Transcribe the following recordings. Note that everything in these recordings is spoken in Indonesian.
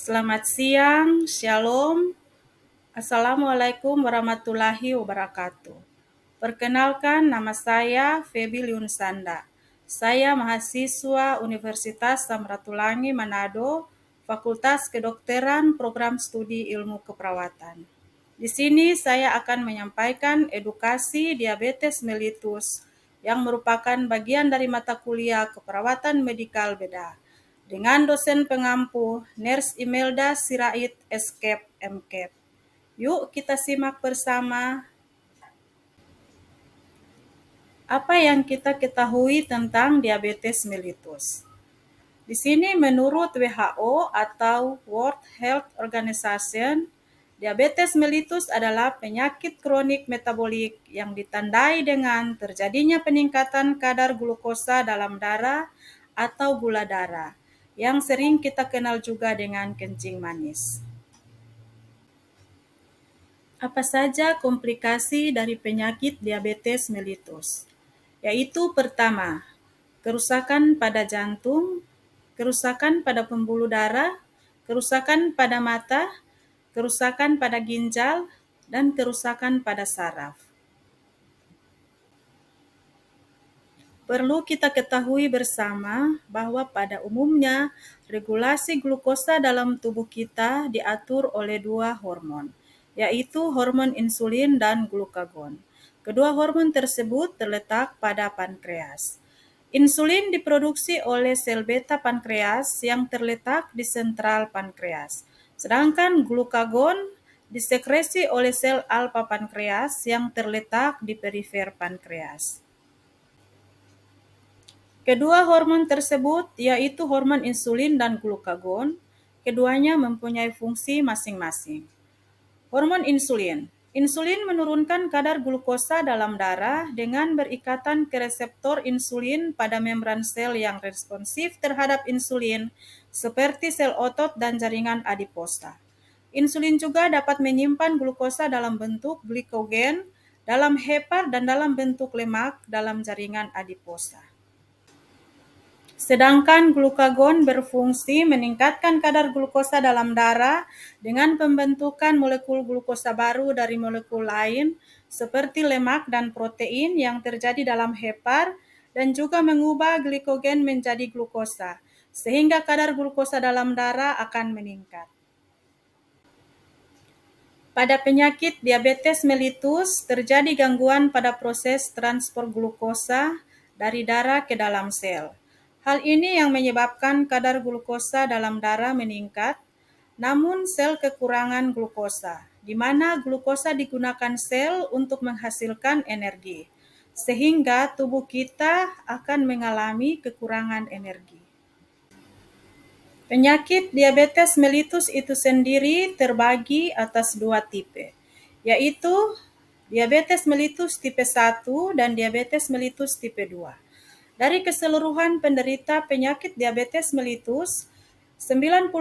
Selamat siang, Shalom, Assalamualaikum warahmatullahi wabarakatuh. Perkenalkan, nama saya Feby Liunsanda. Saya mahasiswa Universitas Samratulangi Manado, Fakultas Kedokteran Program Studi Ilmu Keperawatan. Di sini saya akan menyampaikan edukasi diabetes mellitus yang merupakan bagian dari mata kuliah keperawatan medikal bedah dengan dosen pengampu Nurse Imelda Sirait Escape MCAP. Yuk kita simak bersama apa yang kita ketahui tentang diabetes mellitus. Di sini menurut WHO atau World Health Organization, diabetes mellitus adalah penyakit kronik metabolik yang ditandai dengan terjadinya peningkatan kadar glukosa dalam darah atau gula darah, yang sering kita kenal juga dengan kencing manis. Apa saja komplikasi dari penyakit diabetes mellitus? Yaitu pertama, kerusakan pada jantung, kerusakan pada pembuluh darah, kerusakan pada mata, kerusakan pada ginjal, dan kerusakan pada saraf. Perlu kita ketahui bersama bahwa pada umumnya regulasi glukosa dalam tubuh kita diatur oleh dua hormon, yaitu hormon insulin dan glukagon. Kedua hormon tersebut terletak pada pankreas. Insulin diproduksi oleh sel beta pankreas yang terletak di sentral pankreas, sedangkan glukagon disekresi oleh sel alfa pankreas yang terletak di perifer pankreas. Kedua hormon tersebut, yaitu hormon insulin dan glukagon, keduanya mempunyai fungsi masing-masing. Hormon insulin. Insulin menurunkan kadar glukosa dalam darah dengan berikatan ke reseptor insulin pada membran sel yang responsif terhadap insulin, seperti sel otot dan jaringan adiposa. Insulin juga dapat menyimpan glukosa dalam bentuk glikogen, dalam hepar, dan dalam bentuk lemak dalam jaringan adiposa. Sedangkan glukagon berfungsi meningkatkan kadar glukosa dalam darah dengan pembentukan molekul glukosa baru dari molekul lain seperti lemak dan protein yang terjadi dalam hepar, dan juga mengubah glikogen menjadi glukosa, sehingga kadar glukosa dalam darah akan meningkat. Pada penyakit diabetes mellitus terjadi gangguan pada proses transport glukosa dari darah ke dalam sel. Hal ini yang menyebabkan kadar glukosa dalam darah meningkat, namun sel kekurangan glukosa, di mana glukosa digunakan sel untuk menghasilkan energi, sehingga tubuh kita akan mengalami kekurangan energi. Penyakit diabetes mellitus itu sendiri terbagi atas dua tipe, yaitu diabetes mellitus tipe 1 dan diabetes mellitus tipe 2. Dari keseluruhan penderita penyakit diabetes mellitus, 90%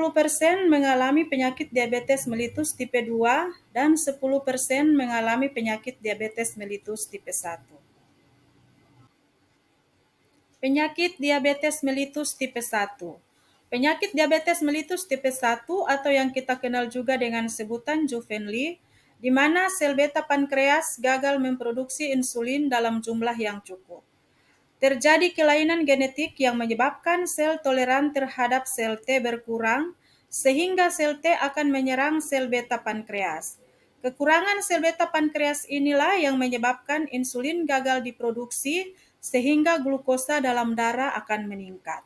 mengalami penyakit diabetes mellitus tipe 2 dan 10% mengalami penyakit diabetes mellitus tipe 1. Penyakit diabetes mellitus tipe 1. Penyakit diabetes mellitus tipe 1 atau yang kita kenal juga dengan sebutan Juvenile, di mana sel beta pankreas gagal memproduksi insulin dalam jumlah yang cukup. Terjadi kelainan genetik yang menyebabkan sel toleran terhadap sel T berkurang, sehingga sel T akan menyerang sel beta pankreas. Kekurangan sel beta pankreas inilah yang menyebabkan insulin gagal diproduksi, sehingga glukosa dalam darah akan meningkat.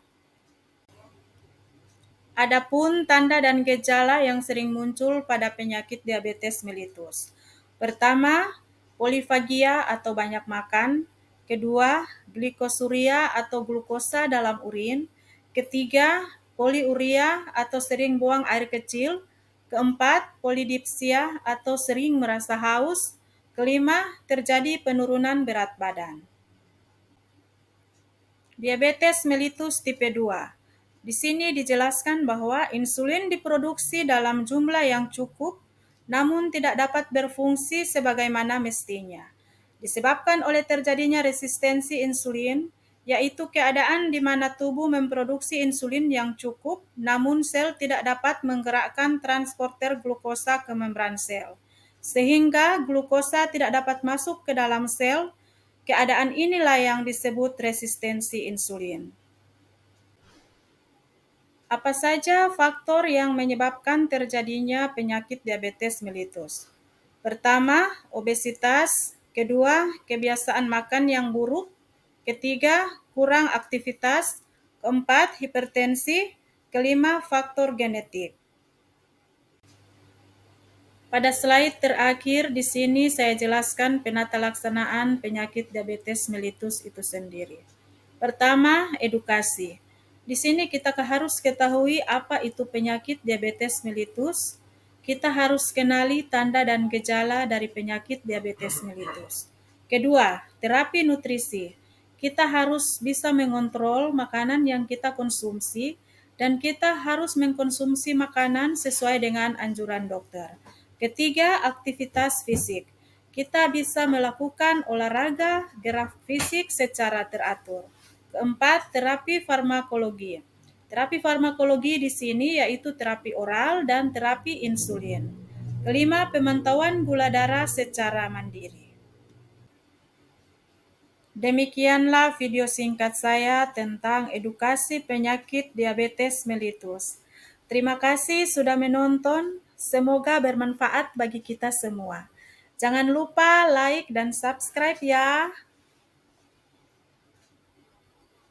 Adapun tanda dan gejala yang sering muncul pada penyakit diabetes mellitus. Pertama, polifagia atau banyak makan. Kedua, glikosuria atau glukosa dalam urin. Ketiga, poliuria atau sering buang air kecil. Keempat, polidipsia atau sering merasa haus. Kelima, terjadi penurunan berat badan. Diabetes mellitus tipe 2. Di sini dijelaskan bahwa insulin diproduksi dalam jumlah yang cukup, namun tidak dapat berfungsi sebagaimana mestinya. Disebabkan oleh terjadinya resistensi insulin, yaitu keadaan di mana tubuh memproduksi insulin yang cukup, namun sel tidak dapat menggerakkan transporter glukosa ke membran sel, sehingga glukosa tidak dapat masuk ke dalam sel. Keadaan inilah yang disebut resistensi insulin. Apa saja faktor yang menyebabkan terjadinya penyakit diabetes mellitus? Pertama, obesitas. Kedua, kebiasaan makan yang buruk. Ketiga, kurang aktivitas. Keempat, hipertensi. Kelima, faktor genetik. Pada slide terakhir di sini saya jelaskan penata laksanaan penyakit diabetes mellitus itu sendiri. Pertama, edukasi. Di sini kita harus ketahui apa itu penyakit diabetes mellitus. Kita harus kenali tanda dan gejala dari penyakit diabetes mellitus. Kedua, terapi nutrisi. Kita harus bisa mengontrol makanan yang kita konsumsi dan kita harus mengkonsumsi makanan sesuai dengan anjuran dokter. Ketiga, aktivitas fisik. Kita bisa melakukan olahraga, gerak fisik secara teratur. Keempat, terapi farmakologi. Terapi farmakologi di sini yaitu terapi oral dan terapi insulin. Kelima, pemantauan gula darah secara mandiri. Demikianlah video singkat saya tentang edukasi penyakit diabetes mellitus. Terima kasih sudah menonton. Semoga bermanfaat bagi kita semua. Jangan lupa like dan subscribe ya.